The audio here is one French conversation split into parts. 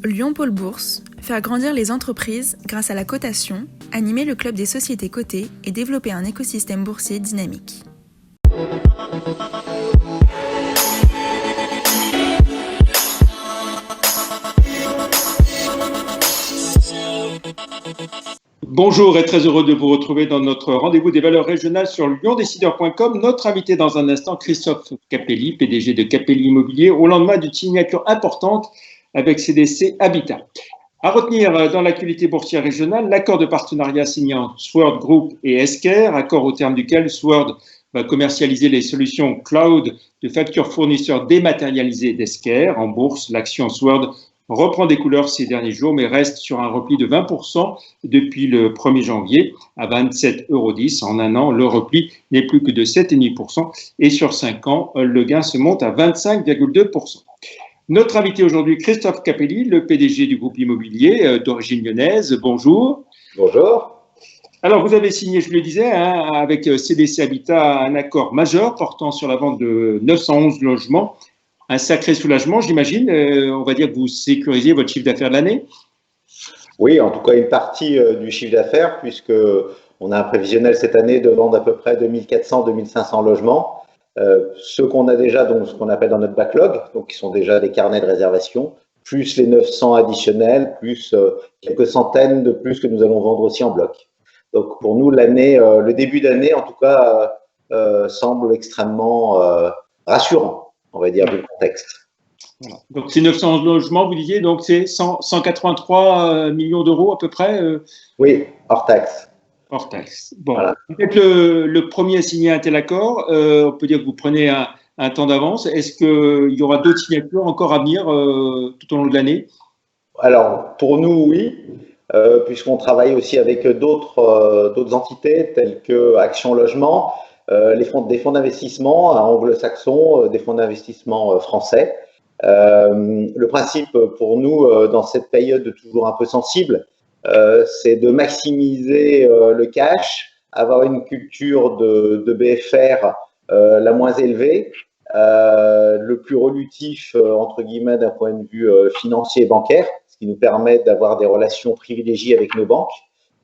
Lyon Pôle Bourse, faire grandir les entreprises grâce à la cotation, animer le club des sociétés cotées et développer un écosystème boursier dynamique. Bonjour et très heureux de vous retrouver dans notre rendez-vous des valeurs régionales sur lyondécideur.com. Notre invité dans un instant, Christophe Capelli, PDG de Capelli Immobilier, au lendemain d'une signature importante avec CDC Habitat. À retenir dans l'actualité boursière régionale, l'accord de partenariat signé entre Sword Group et Esker, accord au terme duquel Sword va commercialiser les solutions cloud de factures fournisseurs dématérialisées d'Esker. En bourse, l'action Sword reprend des couleurs ces derniers jours, mais reste sur un repli de 20% depuis le 1er janvier à 27,10 €. En un an, le repli n'est plus que de 7,5% et sur 5 ans, le gain se monte à 25,2%. Notre invité aujourd'hui, Christophe Capelli, le PDG du groupe immobilier d'origine lyonnaise. Bonjour. Bonjour. Alors, vous avez signé, je le disais, avec CDC Habitat, un accord majeur portant sur la vente de 911 logements. Un sacré soulagement, j'imagine. On va dire que vous sécurisez votre chiffre d'affaires de l'année. Oui, en tout cas une partie du chiffre d'affaires, puisque on a un prévisionnel cette année de vendre à peu près 2400-2500 logements. Ceux qu'on a déjà, donc ce qu'on appelle dans notre backlog, donc qui sont déjà des carnets de réservation, plus les 900 additionnels, plus quelques centaines de plus que nous allons vendre aussi en bloc. Donc pour nous, l'année, le début d'année, en tout cas, semble extrêmement rassurant, on va dire, du contexte. Voilà. Donc ces 900 logements, vous disiez, donc c'est 183 millions d'euros à peu près. Oui, hors taxe. Hors taxe. Bon, voilà. Peut-être le premier à signer un tel accord, on peut dire que vous prenez un temps d'avance. Est-ce qu'il y aura d'autres signatures encore à venir tout au long de l'année? Alors, pour nous, oui, puisqu'on travaille aussi avec d'autres entités telles que Action Logement, des fonds d'investissement anglo-saxons, des fonds d'investissement français. Le principe pour nous, dans cette période toujours un peu sensible, c'est de maximiser le cash, avoir une culture de BFR la moins élevée, le plus relutif, entre guillemets, d'un point de vue financier et bancaire, ce qui nous permet d'avoir des relations privilégiées avec nos banques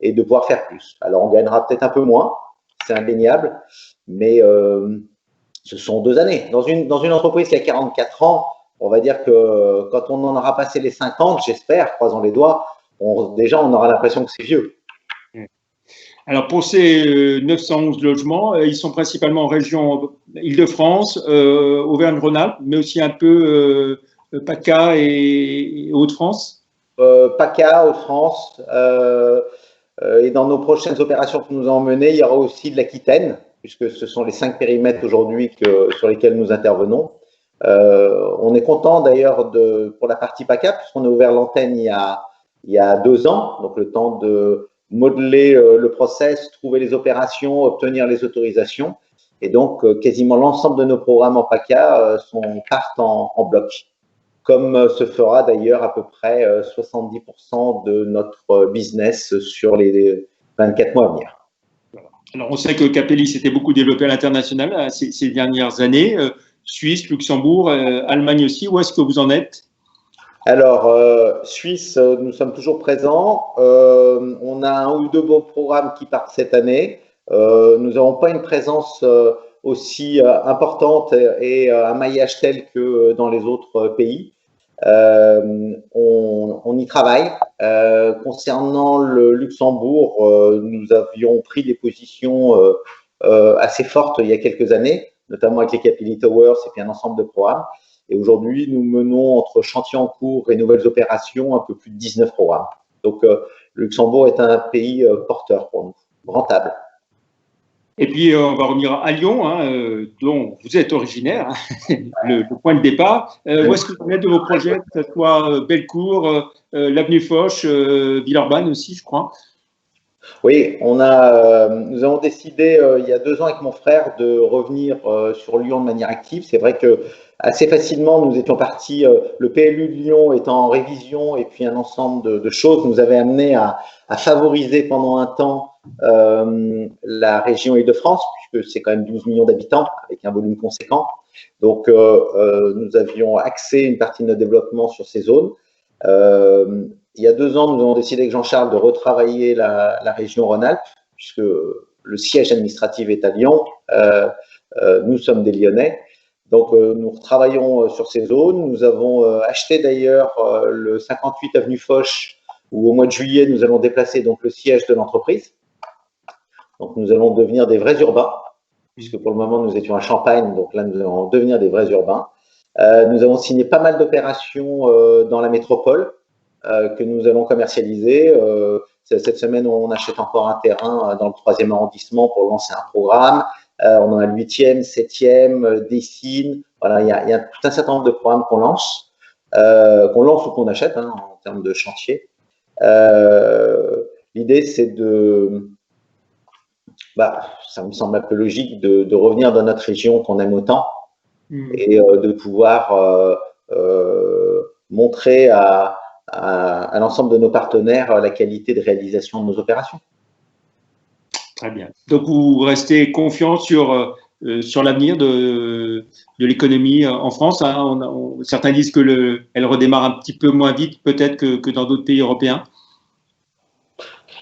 et de pouvoir faire plus. Alors, on gagnera peut-être un peu moins, c'est indéniable, mais ce sont 2 années. Dans une entreprise qui a 44 ans, on va dire que quand on en aura passé les 50, j'espère, croisons les doigts, déjà on aura l'impression que c'est vieux. Alors pour ces 911 logements, ils sont principalement en région Île-de-France, Auvergne-Rhône-Alpes, mais aussi un peu PACA et Hauts-de-France. PACA, Hauts-de-France, et dans nos prochaines opérations que nous allons mener, il y aura aussi de l'Aquitaine, puisque ce sont les 5 périmètres aujourd'hui sur lesquels nous intervenons. On est content d'ailleurs pour la partie PACA, puisqu'on a ouvert l'antenne il y a 2 ans, donc le temps de modeler le process, trouver les opérations, obtenir les autorisations. Et donc, quasiment l'ensemble de nos programmes en PACA partent en bloc, comme se fera d'ailleurs à peu près 70% de notre business sur les 24 mois à venir. Alors, on sait que Capelli s'était beaucoup développé à l'international ces dernières années. Suisse, Luxembourg, Allemagne aussi. Où est-ce que vous en êtes? Alors, Suisse, nous sommes toujours présents. On a 1 ou 2 beaux programmes qui partent cette année. Nous n'avons pas une présence aussi importante et un maillage tel que dans les autres pays. On y travaille. Concernant le Luxembourg, nous avions pris des positions assez fortes il y a quelques années, notamment avec les Capelli Towers et puis un ensemble de programmes. Et aujourd'hui, nous menons entre chantiers en cours et nouvelles opérations un peu plus de 19 programmes. Donc, le Luxembourg est un pays porteur pour nous, rentable. Et puis, on va revenir à Lyon, dont vous êtes originaire, le point de départ. Où est-ce que vous êtes de vos projets, que ce soit Bellecour, l'avenue Foch, Villeurbanne aussi, je crois? Oui, nous avons décidé il y a 2 ans avec mon frère de revenir sur Lyon de manière active. C'est vrai que assez facilement, nous étions partis, le PLU de Lyon étant en révision et puis un ensemble de choses nous avait amené à favoriser pendant un temps la région Île-de-France, puisque c'est quand même 12 millions d'habitants avec un volume conséquent. Donc, nous avions axé une partie de notre développement sur ces zones. Il y a 2 ans, nous avons décidé avec Jean-Charles de retravailler la région Rhône-Alpes, puisque le siège administratif est à Lyon. Nous sommes des Lyonnais. Donc, nous travaillons sur ces zones. Nous avons acheté d'ailleurs le 58 avenue Foch, où au mois de juillet, nous allons déplacer donc le siège de l'entreprise. Donc, nous allons devenir des vrais urbains, puisque pour le moment, nous étions à Champagne. Donc là, nous allons devenir des vrais urbains. Nous avons signé pas mal d'opérations dans la métropole que nous allons commercialiser. Cette semaine, on achète encore un terrain dans le 3e arrondissement pour lancer un programme. On a le 8e, 7e, Dessines. Voilà, il y a tout un certain nombre de programmes qu'on lance ou qu'on achète en termes de chantier. L'idée, c'est ça me semble un peu logique de revenir dans notre région qu'on aime autant et de pouvoir montrer à l'ensemble de nos partenaires la qualité de réalisation de nos opérations. Très bien. Donc, vous restez confiant sur l'avenir de l'économie en France, hein. Certains disent qu'elle redémarre un petit peu moins vite peut-être que dans d'autres pays européens.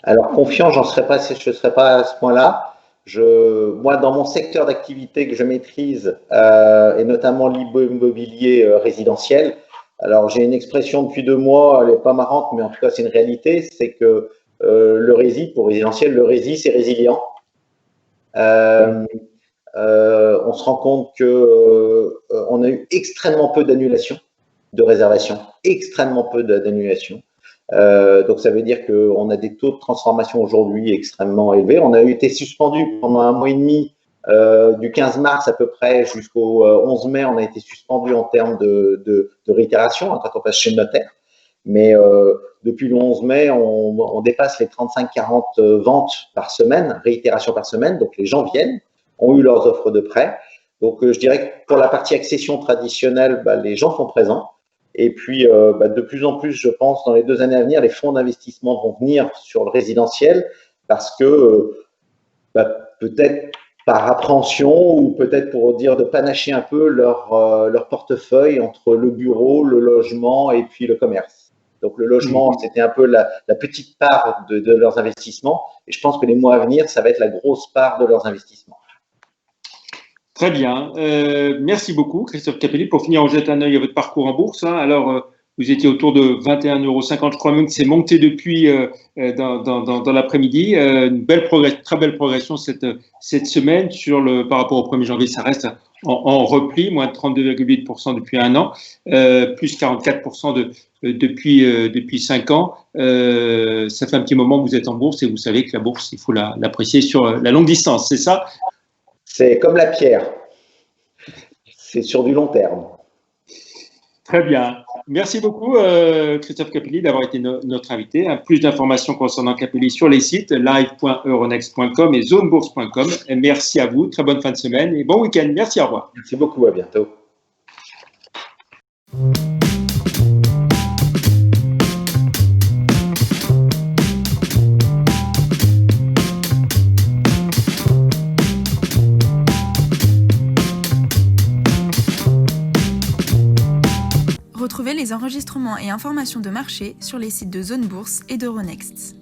Alors, confiant, je ne serais pas à ce point-là. Moi, dans mon secteur d'activité que je maîtrise, et notamment l'immobilier résidentiel, alors j'ai une expression depuis 2 mois, elle n'est pas marrante, mais en tout cas, c'est une réalité, c'est que le rési, pour résidentiel, le rési, c'est résilient. On se rend compte qu'on a eu extrêmement peu d'annulations de réservations, extrêmement peu d'annulations. Donc ça veut dire qu'on a des taux de transformation aujourd'hui extrêmement élevés. On a été suspendu pendant 1 mois et demi, du 15 mars à peu près jusqu'au 11 mai, on a été suspendu en termes de réitération quand on passe chez le notaire. Mais depuis le 11 mai, on dépasse les 35-40 ventes par semaine, réitération par semaine. Donc les gens viennent, ont eu leurs offres de prêt. Donc je dirais que pour la partie accession traditionnelle, les gens sont présents. Et puis de plus en plus, je pense, dans les 2 années à venir, les fonds d'investissement vont venir sur le résidentiel parce que peut-être par appréhension ou peut-être pour dire de panacher un peu leur portefeuille entre le bureau, le logement et puis le commerce. Donc le logement, c'était un peu la petite part de leurs investissements. Et je pense que les mois à venir, ça va être la grosse part de leurs investissements. Très bien. Merci beaucoup, Christophe Capelli. Pour finir, on jette un œil à votre parcours en bourse. Alors, vous étiez autour de 21,50 €. Je crois même que c'est monté depuis dans l'après-midi. Très belle progression cette semaine par rapport au 1er janvier. Ça reste en repli, moins de 32,8% depuis 1 an, plus 44% depuis 5 ans. Ça fait un petit moment que vous êtes en bourse et vous savez que la bourse, il faut l'apprécier sur la longue distance, c'est ça? C'est comme la pierre, c'est sur du long terme. Très bien. Merci beaucoup, Christophe Capelli, d'avoir été notre invité. Plus d'informations concernant Capelli sur les sites live.euronext.com et zonebourse.com. Merci à vous, très bonne fin de semaine et bon week-end. Merci, au revoir. Merci beaucoup, à bientôt. Retrouvez les enregistrements et informations de marché sur les sites de Zone Bourse et d'Euronext.